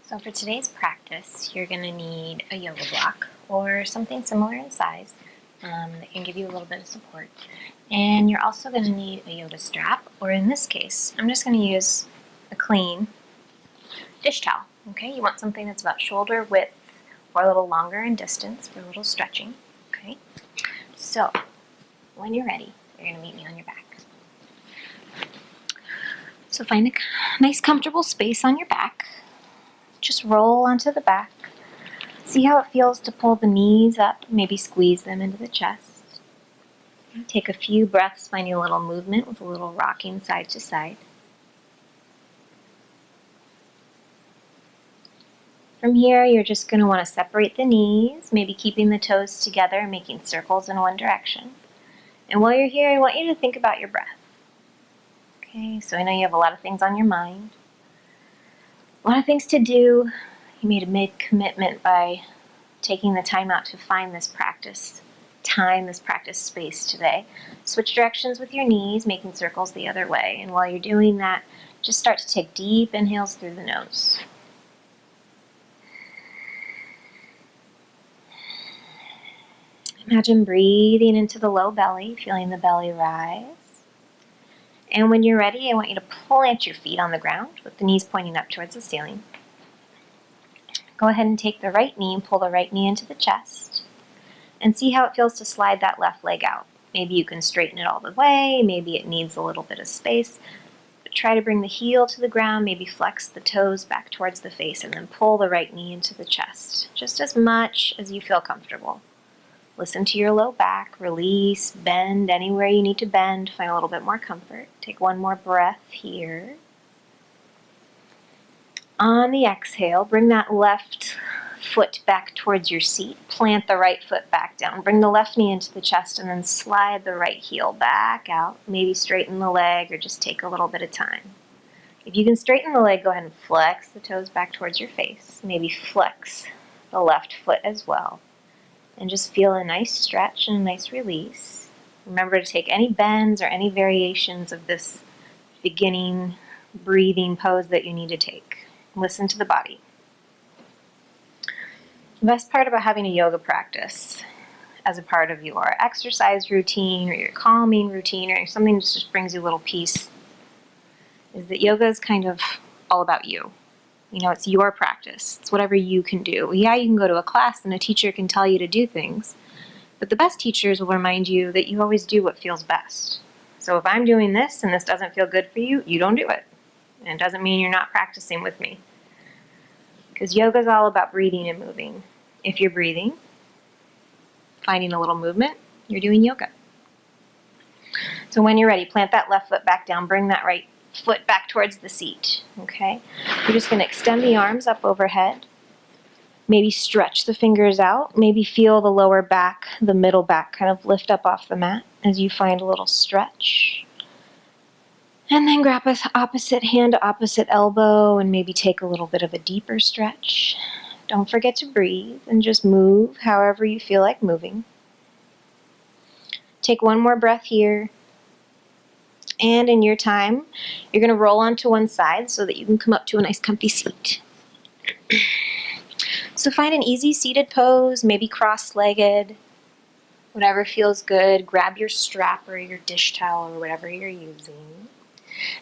So for today's practice, you're going to need a yoga block or something similar in size that can give you a little bit of support. And you're also going to need a yoga strap, or in this case, I'm just going to use a clean dish towel. Okay, you want something that's about shoulder width or a little longer in distance for a little stretching. Okay, so when you're ready, you're going to meet me on your back. So find a nice comfortable space on your back. Just roll onto the back. See how it feels to pull the knees up, maybe squeeze them into the chest. Take a few breaths, finding a little movement with a little rocking side to side. From here, you're just going to want to separate the knees, maybe keeping the toes together, making circles in one direction. And while you're here, I want you to think about your breath. Okay, so I know you have a lot of things on your mind, a lot of things to do. You made a mid-commitment by taking the time out to find this practice time, this practice space today. Switch directions with your knees, making circles the other way. And while you're doing that, just start to take deep inhales through the nose. Imagine breathing into the low belly, feeling the belly rise. And when you're ready, I want you to plant your feet on the ground with the knees pointing up towards the ceiling. Go ahead and take the right knee and pull the right knee into the chest. And see how it feels to slide that left leg out. Maybe you can straighten it all the way, maybe it needs a little bit of space. But try to bring the heel to the ground, maybe flex the toes back towards the face, and then pull the right knee into the chest, just as much as you feel comfortable. Listen to your low back, release, bend anywhere you need to bend, find a little bit more comfort. Take one more breath here. On the exhale, bring that left foot back towards your seat. Plant the right foot back down. Bring the left knee into the chest and then slide the right heel back out. Maybe straighten the leg or just take a little bit of time. If you can straighten the leg, go ahead and flex the toes back towards your face. Maybe flex the left foot as well. And just feel a nice stretch and a nice release. Remember to take any bends or any variations of this beginning breathing pose that you need to take. Listen to the body. The best part about having a yoga practice as a part of your exercise routine or your calming routine or something that just brings you a little peace is that yoga is kind of all about you. You know, it's your practice. It's whatever you can do. Yeah, you can go to a class and a teacher can tell you to do things, but the best teachers will remind you that you always do what feels best. So if I'm doing this and this doesn't feel good for you, you don't do it. And it doesn't mean you're not practicing with me. Because yoga is all about breathing and moving. If you're breathing, finding a little movement, you're doing yoga. So when you're ready, plant that left foot back down, bring that right foot back towards the seat, okay? You're just going to extend the arms up overhead. Maybe stretch the fingers out. Maybe feel the lower back, the middle back kind of lift up off the mat as you find a little stretch. And then grab an opposite hand to opposite elbow and maybe take a little bit of a deeper stretch. Don't forget to breathe and just move however you feel like moving. Take one more breath here. And in your time, you're going to roll onto one side so that you can come up to a nice comfy seat. So find an easy seated pose, maybe cross-legged, whatever feels good. Grab your strap or your dish towel or whatever you're using.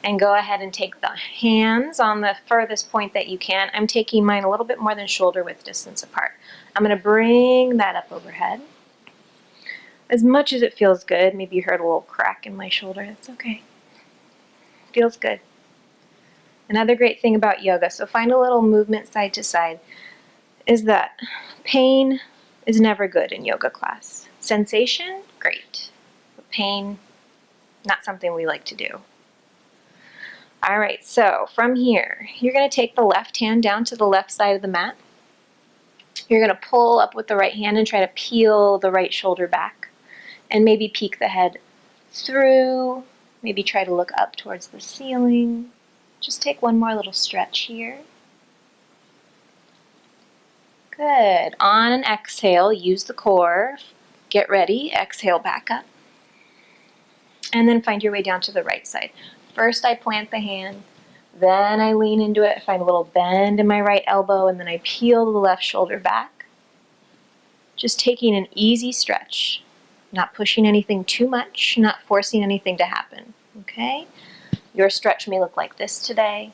And go ahead and take the hands on the furthest point that you can. I'm taking mine a little bit more than shoulder width distance apart. I'm going to bring that up overhead. As much as it feels good, maybe you heard a little crack in my shoulder, that's okay. Feels good. Another great thing about yoga, so find a little movement side to side, is that pain is never good in yoga class. Sensation, great. But pain, not something we like to do. All right, so from here, you're going to take the left hand down to the left side of the mat. You're going to pull up with the right hand and try to peel the right shoulder back. And maybe peek the head through. Maybe try to look up towards the ceiling. Just take one more little stretch here. Good. On an exhale, use the core. Get ready. Exhale back up. And then find your way down to the right side. First, I plant the hand. Then I lean into it, I find a little bend in my right elbow, and then I peel the left shoulder back. Just taking an easy stretch, not pushing anything too much, not forcing anything to happen, okay? Your stretch may look like this today.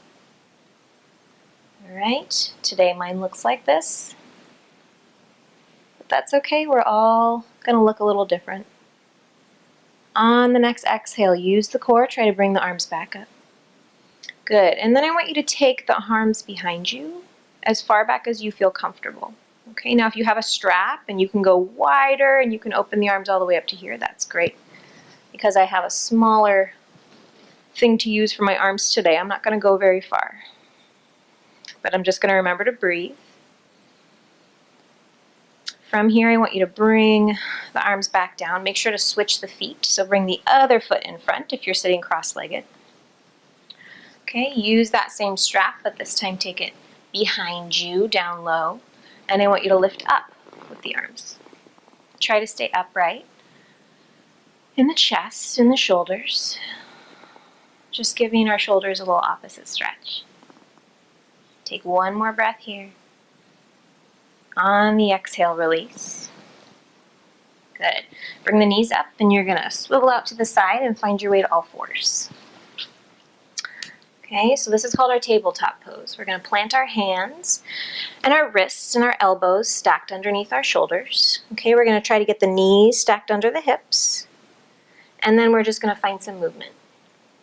All right, today mine looks like this. But that's okay, we're all gonna look a little different. On the next exhale, use the core, try to bring the arms back up. Good, and then I want you to take the arms behind you as far back as you feel comfortable. Okay, now if you have a strap and you can go wider and you can open the arms all the way up to here, that's great. Because I have a smaller thing to use for my arms today, I'm not going to go very far. But I'm just going to remember to breathe. From here, I want you to bring the arms back down. Make sure to switch the feet. So bring the other foot in front if you're sitting cross-legged. Okay, use that same strap, but this time take it behind you, down low. And I want you to lift up with the arms. Try to stay upright in the chest, in the shoulders. Just giving our shoulders a little opposite stretch. Take one more breath here. On the exhale, release. Good. Bring the knees up and you're gonna swivel out to the side and find your way to all fours. Okay, so this is called our tabletop pose. We're gonna plant our hands and our wrists and our elbows stacked underneath our shoulders. Okay, we're gonna try to get the knees stacked under the hips. And then we're just gonna find some movement.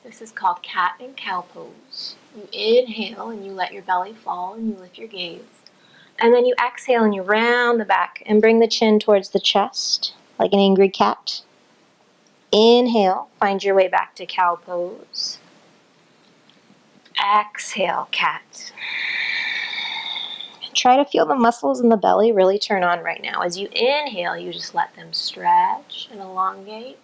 This is called cat and cow pose. You inhale and you let your belly fall and you lift your gaze. And then you exhale and you round the back and bring the chin towards the chest like an angry cat. Inhale, find your way back to cow pose. Exhale, cat. Try to feel the muscles in the belly really turn on right now. As you inhale, you just let them stretch and elongate.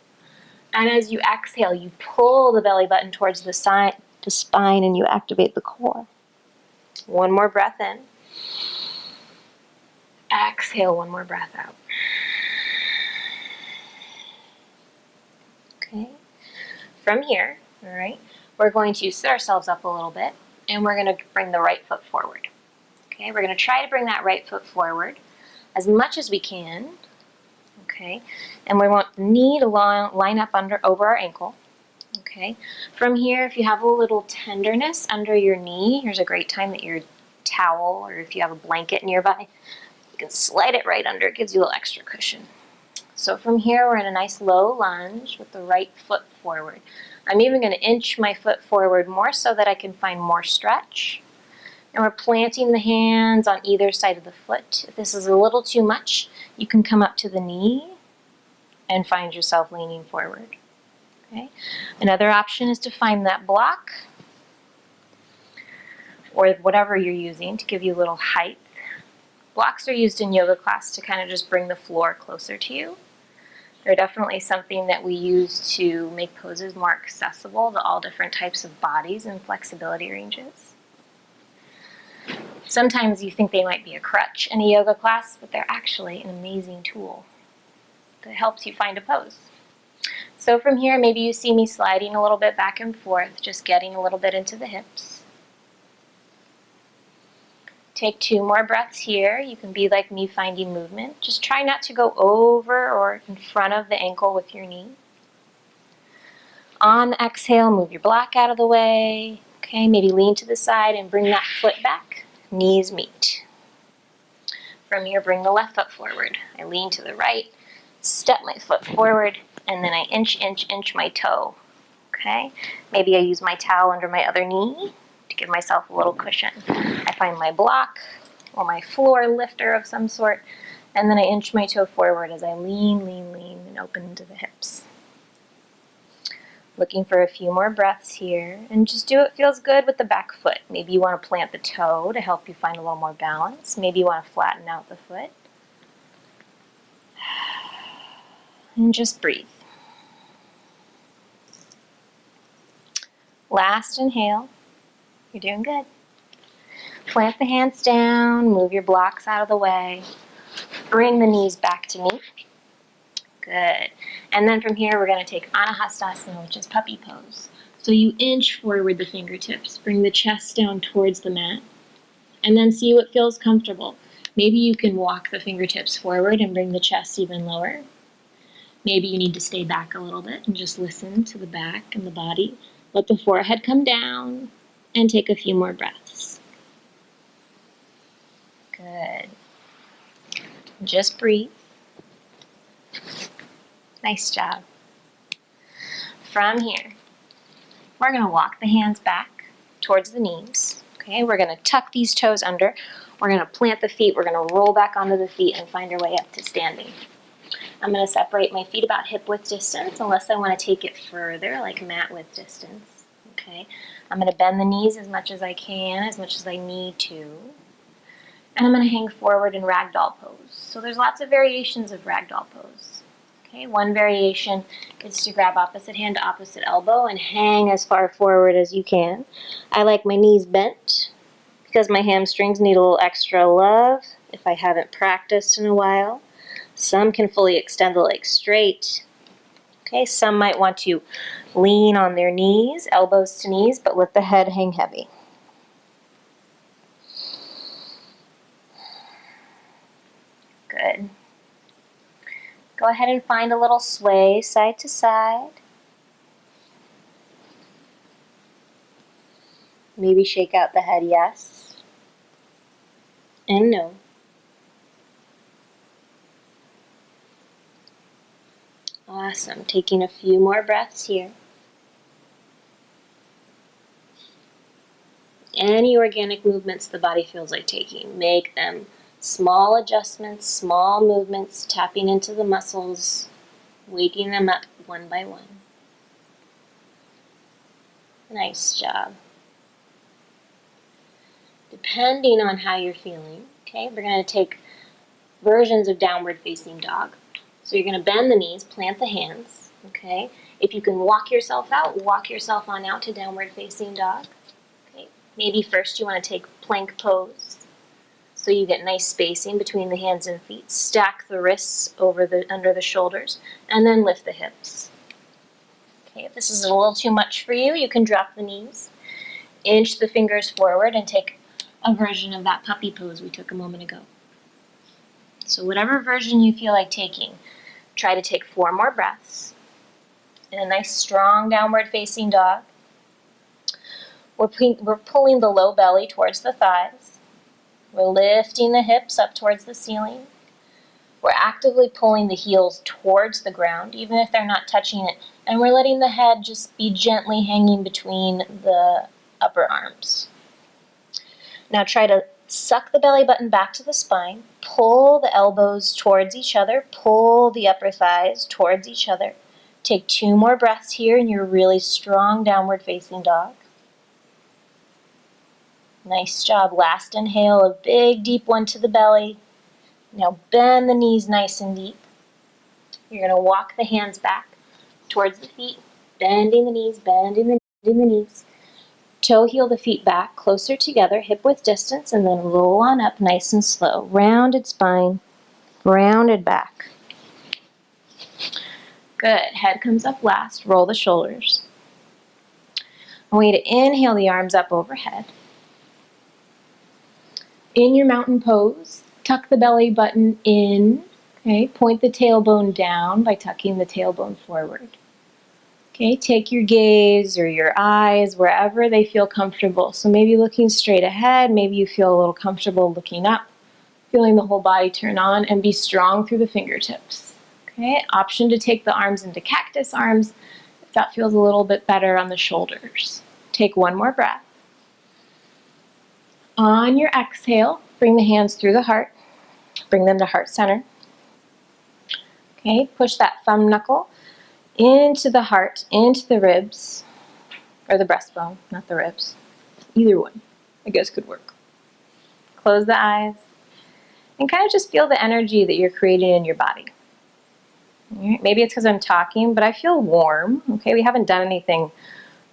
And as you exhale, you pull the belly button towards the side, the spine, and you activate the core. One more breath in. Exhale, one more breath out. Okay. From here, all right, we're going to sit ourselves up a little bit, and we're going to bring the right foot forward. Okay, we're going to try to bring that right foot forward as much as we can. Okay, and we want the knee to line up over our ankle. Okay, from here, if you have a little tenderness under your knee, here's a great time that your towel, or if you have a blanket nearby, you can slide it right under. It gives you a little extra cushion. So from here, we're in a nice low lunge with the right foot forward. I'm even going to inch my foot forward more so that I can find more stretch. And we're planting the hands on either side of the foot. If this is a little too much, you can come up to the knee and find yourself leaning forward. Okay. Another option is to find that block or whatever you're using to give you a little height. Blocks are used in yoga class to kind of just bring the floor closer to you. They're definitely something that we use to make poses more accessible to all different types of bodies and flexibility ranges. Sometimes you think they might be a crutch in a yoga class, but they're actually an amazing tool that helps you find a pose. So from here, maybe you see me sliding a little bit back and forth, just getting a little bit into the hips. Take 2 more breaths here. You can be like me, finding movement. Just try not to go over or in front of the ankle with your knee. On the exhale, move your block out of the way. Okay, maybe lean to the side and bring that foot back. Knees meet. From here, bring the left foot forward. I lean to the right, step my foot forward, and then I inch my toe. Okay, maybe I use my towel under my other knee to give myself a little cushion. I find my block or my floor lifter of some sort, and then I inch my toe forward as I lean, and open into the hips. Looking for a few more breaths here, and just do what feels good with the back foot. Maybe you want to plant the toe to help you find a little more balance. Maybe you want to flatten out the foot. And just breathe. Last inhale. You're doing good. Plant the hands down, move your blocks out of the way. Bring the knees back to meet. Good. And then from here, we're going to take Anahastasana, which is puppy pose. So you inch forward the fingertips, bring the chest down towards the mat, and then see what feels comfortable. Maybe you can walk the fingertips forward and bring the chest even lower. Maybe you need to stay back a little bit and just listen to the back and the body. Let the forehead come down and take a few more breaths. Good. Just breathe. Nice job. From here, we're going to walk the hands back towards the knees. Okay, we're going to tuck these toes under. We're going to plant the feet. We're going to roll back onto the feet and find our way up to standing. I'm going to separate my feet about hip width distance unless I want to take it further, like mat width distance. Okay, I'm going to bend the knees as much as I can, as much as I need to. And I'm going to hang forward in ragdoll pose. So there's lots of variations of ragdoll pose. Okay, one variation is to grab opposite hand to opposite elbow and hang as far forward as you can. I like my knees bent because my hamstrings need a little extra love if I haven't practiced in a while. Some can fully extend the legs straight. Okay, some might want to lean on their knees, elbows to knees, but let the head hang heavy. Good. Go ahead and find a little sway side to side. Maybe shake out the head yes and no. Awesome. Taking a few more breaths here. Any organic movements the body feels like taking, make them. Small adjustments, small movements, tapping into the muscles, waking them up one by one. Nice job. Depending on how you're feeling, okay, we're going to take versions of downward facing dog. So you're going to bend the knees, plant the hands, okay? If you can walk yourself out, walk yourself on out to downward facing dog. Okay? Maybe first you want to take plank pose. So you get nice spacing between the hands and feet. Stack the wrists under the shoulders, and then lift the hips. Okay, if this is a little too much for you, you can drop the knees, inch the fingers forward, and take a version of that puppy pose we took a moment ago. So whatever version you feel like taking, try to take 4 more breaths in a nice strong downward facing dog. We're pulling the low belly towards the thighs. We're lifting the hips up towards the ceiling. We're actively pulling the heels towards the ground, even if they're not touching it. And we're letting the head just be gently hanging between the upper arms. Now try to suck the belly button back to the spine. Pull the elbows towards each other. Pull the upper thighs towards each other. Take 2 more breaths here in your really strong downward facing dog. Nice job. Last inhale, a big deep one to the belly. Now bend the knees nice and deep. You're going to walk the hands back towards the feet, bending the knees, bending the knees. Toe heel the feet back, closer together, hip width distance, and then roll on up nice and slow. Rounded spine, rounded back. Good. Head comes up last. Roll the shoulders. I want you to inhale the arms up overhead. In your mountain pose, tuck the belly button in. Okay, point the tailbone down by tucking the tailbone forward. Okay, take your gaze or your eyes wherever they feel comfortable. So maybe looking straight ahead, maybe you feel a little comfortable looking up, feeling the whole body turn on, and be strong through the fingertips. Okay, option to take the arms into cactus arms if that feels a little bit better on the shoulders. Take 1 more breath. On your exhale, bring the hands through the heart. Bring them to heart center. Okay, push that thumb knuckle into the heart, into the ribs, or the breastbone, not the ribs. Either one, I guess, could work. Close the eyes and kind of just feel the energy that you're creating in your body. Maybe it's because I'm talking, but I feel warm. Okay, we haven't done anything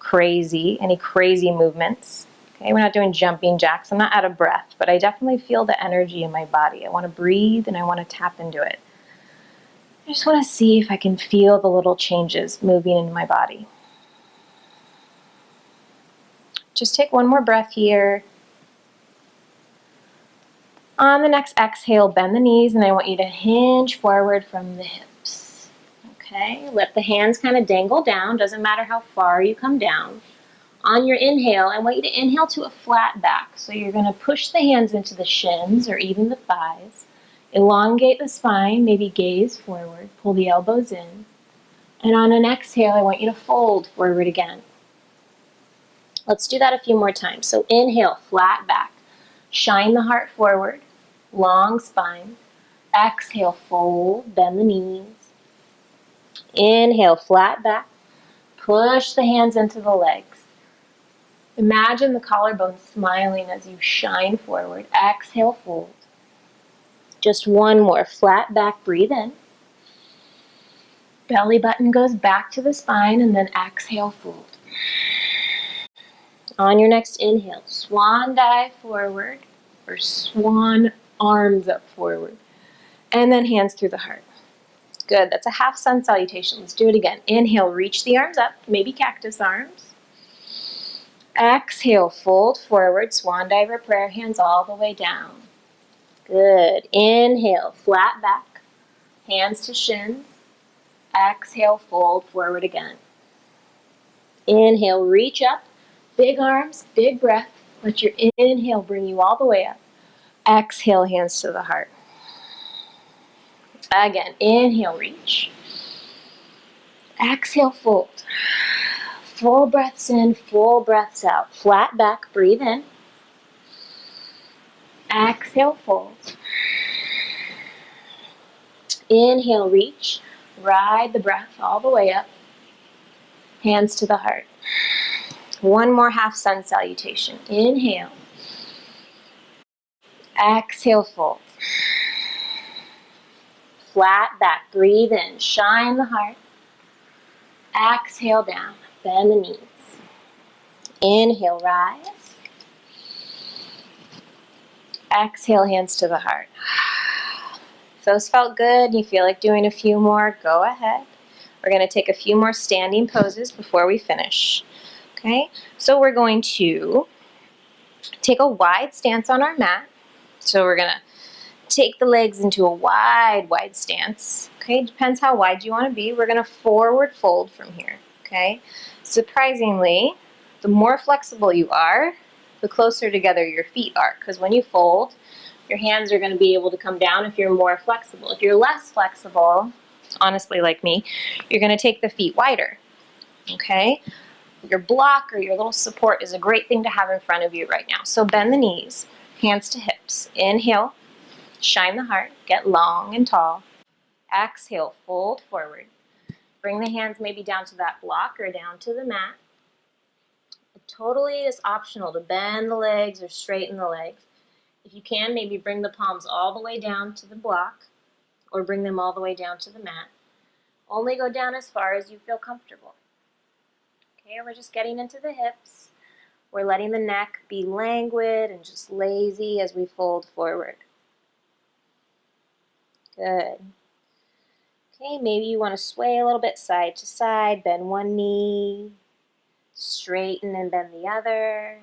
crazy, any crazy movements. Okay, we're not doing jumping jacks. I'm not out of breath, but I definitely feel the energy in my body. I want to breathe and I want to tap into it. I just want to see if I can feel the little changes moving in my body. Just take one more breath here. On the next exhale, bend the knees, and I want you to hinge forward from the hips. Okay, let the hands kind of dangle down. Doesn't matter how far you come down. On your inhale, I want you to inhale to a flat back. So you're going to push the hands into the shins or even the thighs. Elongate the spine, maybe gaze forward. Pull the elbows in. And on an exhale, I want you to fold forward again. Let's do that a few more times. So inhale, flat back. Shine the heart forward, long spine. Exhale, fold, bend the knees. Inhale, flat back. Push the hands into the legs. Imagine the collarbone smiling as you shine forward. Exhale, fold. Just one more, flat back, breathe in. Belly button goes back to the spine, and then exhale, fold. On your next inhale, swan dive forward, or swan arms up forward. And then hands through the heart. Good, that's a half sun salutation. Let's do it again. Inhale, reach the arms up, maybe cactus arms. Exhale, fold forward, swan dive or prayer hands all the way down. Good. Inhale, flat back, hands to shins. Exhale, fold forward again. Inhale, reach up, big arms, big breath. Let your inhale bring you all the way up. Exhale, hands to the heart. Again, inhale, reach. Exhale, fold. Full breaths in, full breaths out. Flat back, breathe in. Exhale, fold. Inhale, reach. Ride the breath all the way up. Hands to the heart. One more half sun salutation. Inhale. Exhale, fold. Flat back, breathe in. Shine the heart. Exhale down, bend the knees. Inhale, rise. Exhale, hands to the heart. If those felt good, you feel like doing a few more, go ahead. We're going to take a few more standing poses before we finish. Okay, so we're going to take a wide stance on our mat. So we're going to take the legs into a wide stance. Okay, depends how wide you want to be. We're going to forward fold from here. Okay, surprisingly, the more flexible you are, the closer together your feet are. Because when you fold, your hands are going to be able to come down if you're more flexible. If you're less flexible, honestly like me, you're going to take the feet wider. Okay, your block or your little support is a great thing to have in front of you right now. So bend the knees, hands to hips. Inhale, shine the heart, get long and tall. Exhale, fold forward. Bring the hands maybe down to that block or down to the mat. It totally is optional to bend the legs or straighten the legs. If you can, maybe bring the palms all the way down to the block or bring them all the way down to the mat. Only go down as far as you feel comfortable. Okay, we're just getting into the hips. We're letting the neck be languid and just lazy as we fold forward. Good. Okay, maybe you want to sway a little bit side to side, bend one knee, straighten and bend the other.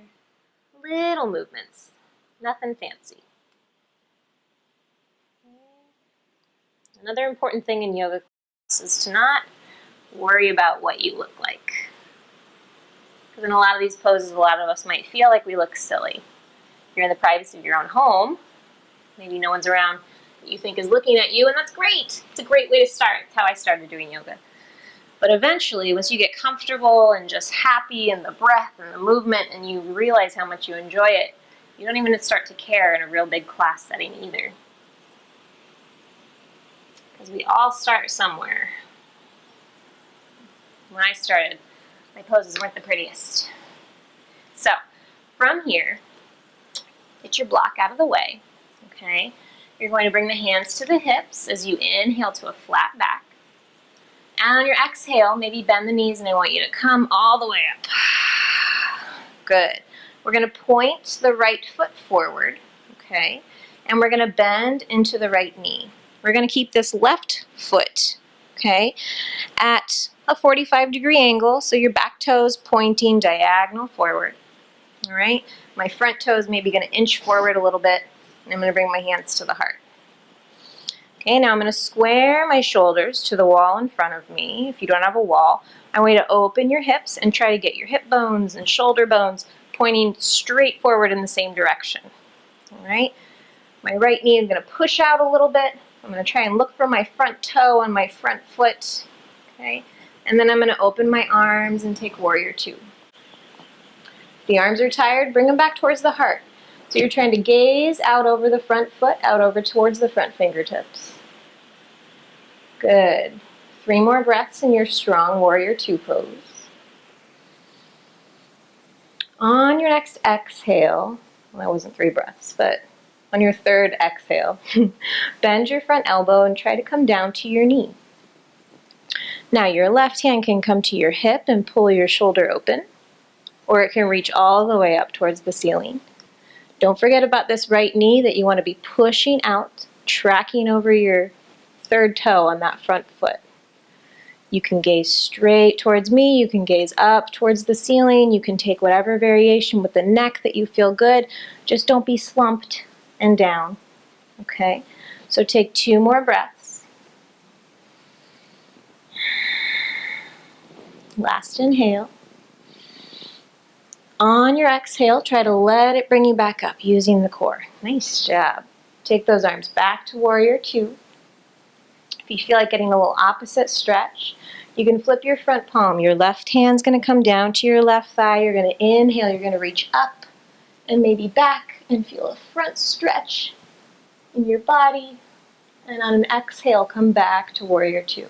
Little movements, nothing fancy. Another important thing in yoga is to not worry about what you look like. Because in a lot of these poses, a lot of us might feel like we look silly. If you're in the privacy of your own home, maybe no one's around that you think is looking at you, and that's great. It's a great way to start. It's how I started doing yoga. But eventually, once you get comfortable and just happy in the breath and the movement and you realize how much you enjoy it, you don't even start to care in a real big class setting either. Because we all start somewhere. When I started, my poses weren't the prettiest. So, from here, get your block out of the way, okay? You're going to bring the hands to the hips as you inhale to a flat back. And on your exhale, maybe bend the knees, and I want you to come all the way up. Good. We're going to point the right foot forward, okay? And we're going to bend into the right knee. We're going to keep this left foot, okay, at a 45-degree angle, so your back toes pointing diagonal forward. All right, my front toe is maybe going to inch forward a little bit, and I'm going to bring my hands to the heart. Okay, now I'm going to square my shoulders to the wall in front of me. If you don't have a wall, I want you to open your hips and try to get your hip bones and shoulder bones pointing straight forward in the same direction. All right, my right knee is going to push out a little bit. I'm going to try and look for my front toe on my front foot. Okay, and then I'm going to open my arms and take warrior two. The arms are tired, bring them back towards the heart. So you're trying to gaze out over the front foot, out over towards the front fingertips. Good. 3 more breaths in your strong warrior two pose. On your next exhale, well, that wasn't 3 breaths, but on your third exhale, bend your front elbow and try to come down to your knee. Now your left hand can come to your hip and pull your shoulder open, or it can reach all the way up towards the ceiling. Don't forget about this right knee that you want to be pushing out, tracking over your third toe on that front foot. You can gaze straight towards me, you can gaze up towards the ceiling, you can take whatever variation with the neck that you feel good. Just don't be slumped and down, okay? So take 2 more breaths. Last inhale. On your exhale, try to let it bring you back up using the core. Nice job. Take those arms back to warrior two. If you feel like getting a little opposite stretch, you can flip your front palm. Your left hand's going to come down to your left thigh. You're going to inhale. You're going to reach up and maybe back and feel a front stretch in your body. And on an exhale, come back to warrior two.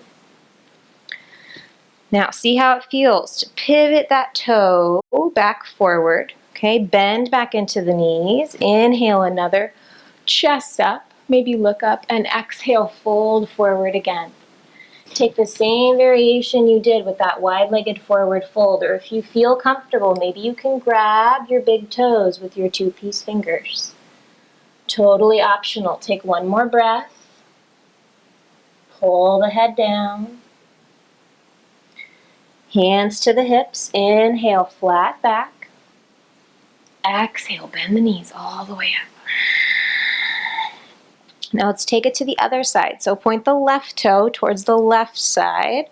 Now, see how it feels to pivot that toe back forward. Okay, bend back into the knees. Inhale another, chest up, maybe look up, and exhale, fold forward again. Take the same variation you did with that wide-legged forward fold, or if you feel comfortable, maybe you can grab your big toes with your 2-piece fingers. Totally optional. Take 1 more breath. Pull the head down. Hands to the hips. Inhale, flat back. Exhale, bend the knees all the way up. Now let's take it to the other side. So point the left toe towards the left side.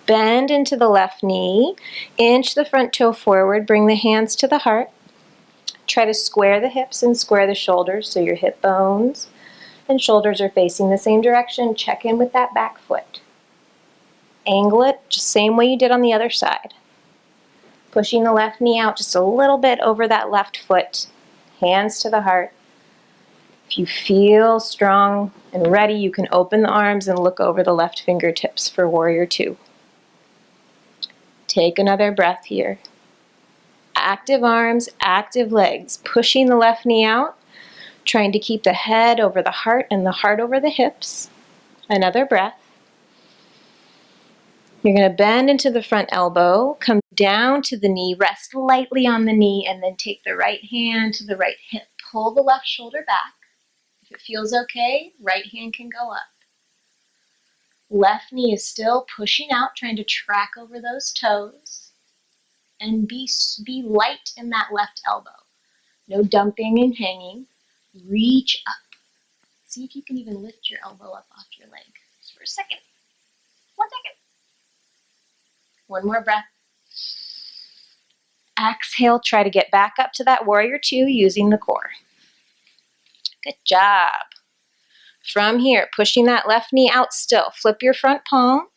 Bend into the left knee. Inch the front toe forward. Bring the hands to the heart. Try to square the hips and square the shoulders so your hip bones and shoulders are facing the same direction. Check in with that back foot. Angle it just same way you did on the other side. Pushing the left knee out just a little bit over that left foot. Hands to the heart. If you feel strong and ready, you can open the arms and look over the left fingertips for warrior two. Take another breath here. Active arms, active legs. Pushing the left knee out. Trying to keep the head over the heart and the heart over the hips. Another breath. You're going to bend into the front elbow, come down to the knee, rest lightly on the knee, and then take the right hand to the right hip. Pull the left shoulder back. If it feels okay, right hand can go up. Left knee is still pushing out, trying to track over those toes. And be light in that left elbow. No dumping and hanging. Reach up. See if you can even lift your elbow up off your leg. Just for a second. 1 second. 1 more breath. Exhale, try to get back up to that warrior two using the core. Good job. From here, pushing that left knee out still. Flip your front palm.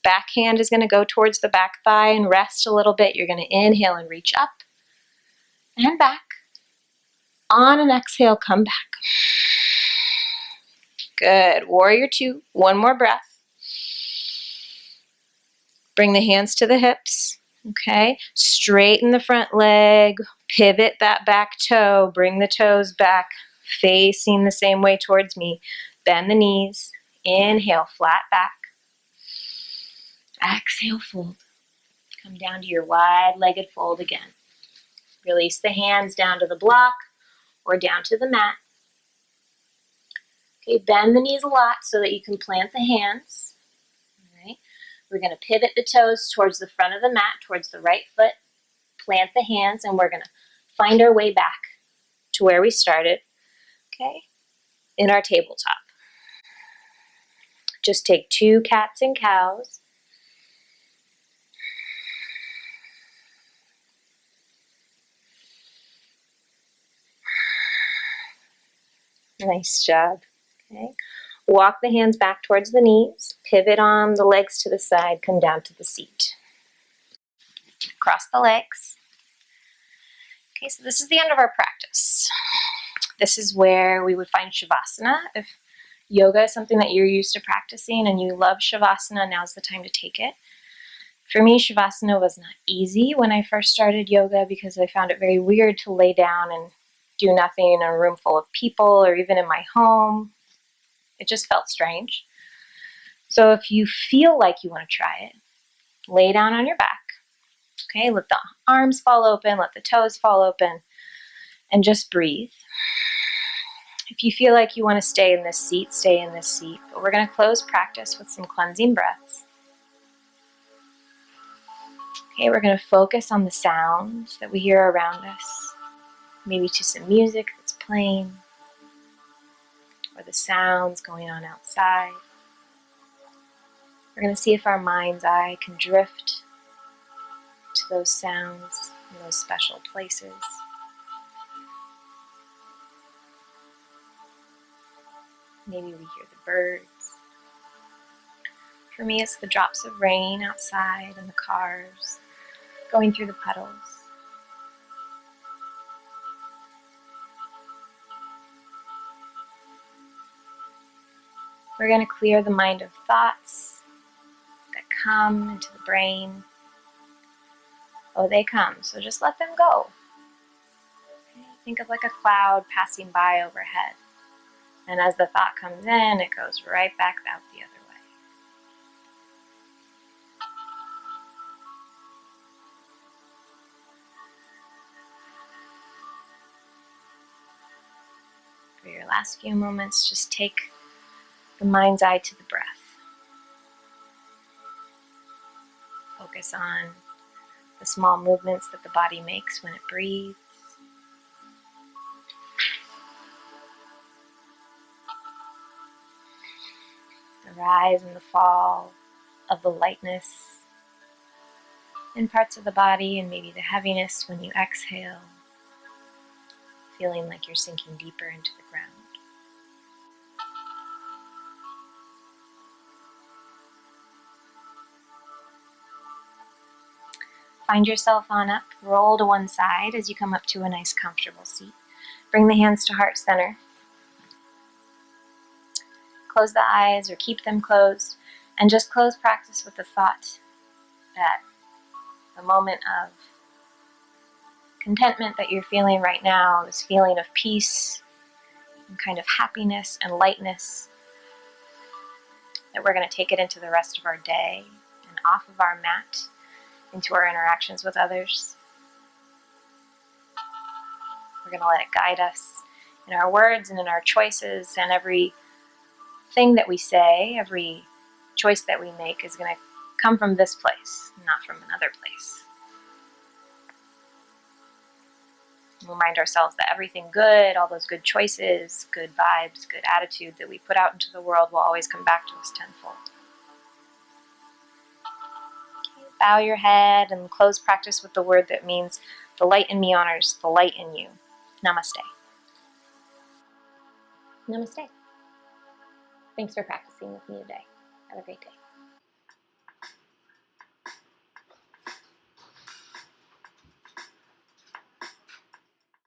Back hand is going to go towards the back thigh and rest a little bit. You're going to inhale and reach up and back. On an exhale, come back. Good. Warrior two. 1 more breath. Bring the hands to the hips. Okay. Straighten the front leg. Pivot that back toe. Bring the toes back, facing the same way towards me. Bend the knees. Inhale, flat back. Exhale, fold. Come down to your wide-legged fold again. Release the hands down to the block or down to the mat. Okay, bend the knees a lot so that you can plant the hands. All right. We're going to pivot the toes towards the front of the mat, towards the right foot, plant the hands, and we're going to find our way back to where we started, okay, in our tabletop. Just take 2 cats and cows. Nice job. Okay. Walk the hands back towards the knees, pivot on the legs to the side, come down to the seat. Cross the legs. Okay, so this is the end of our practice. This is where we would find Shavasana. If yoga is something that you're used to practicing and you love Shavasana, now's the time to take it. For me, Shavasana was not easy when I first started yoga because I found it very weird to lay down and do nothing in a room full of people or even in my home. It just felt strange. So if you feel like you want to try it, lay down on your back. Okay, let the arms fall open, let the toes fall open, and just breathe. If you feel like you want to stay in this seat, stay in this seat. But we're going to close practice with some cleansing breaths. Okay, we're going to focus on the sounds that we hear around us. Maybe to some music that's playing, or the sounds going on outside. We're going to see if our mind's eye can drift to those sounds in those special places. Maybe we hear the birds. For me, it's the drops of rain outside and the cars going through the puddles. We're going to clear the mind of thoughts that come into the brain. Oh, they come, so just let them go. Okay? Think of like a cloud passing by overhead. And as the thought comes in, it goes right back out the other way. For your last few moments, just take the mind's eye to the breath. Focus on the small movements that the body makes when it breathes. The rise and the fall of the lightness in parts of the body, and maybe the heaviness when you exhale, feeling like you're sinking deeper into the ground. Find yourself on up, roll to one side as you come up to a nice comfortable seat. Bring the hands to heart center. Close the eyes or keep them closed, and just close practice with the thought that the moment of contentment that you're feeling right now, this feeling of peace and kind of happiness and lightness, that we're going to take it into the rest of our day and off of our mat into our interactions with others. We're going to let it guide us in our words and in our choices, and every thing that we say, every choice that we make is going to come from this place, not from another place. Remind ourselves that everything good, all those good choices, good vibes, good attitude that we put out into the world will always come back to us tenfold. Okay, bow your head and close practice with the word that means the light in me honors the light in you. Namaste. Namaste. Thanks for practicing with me today. Have a great day.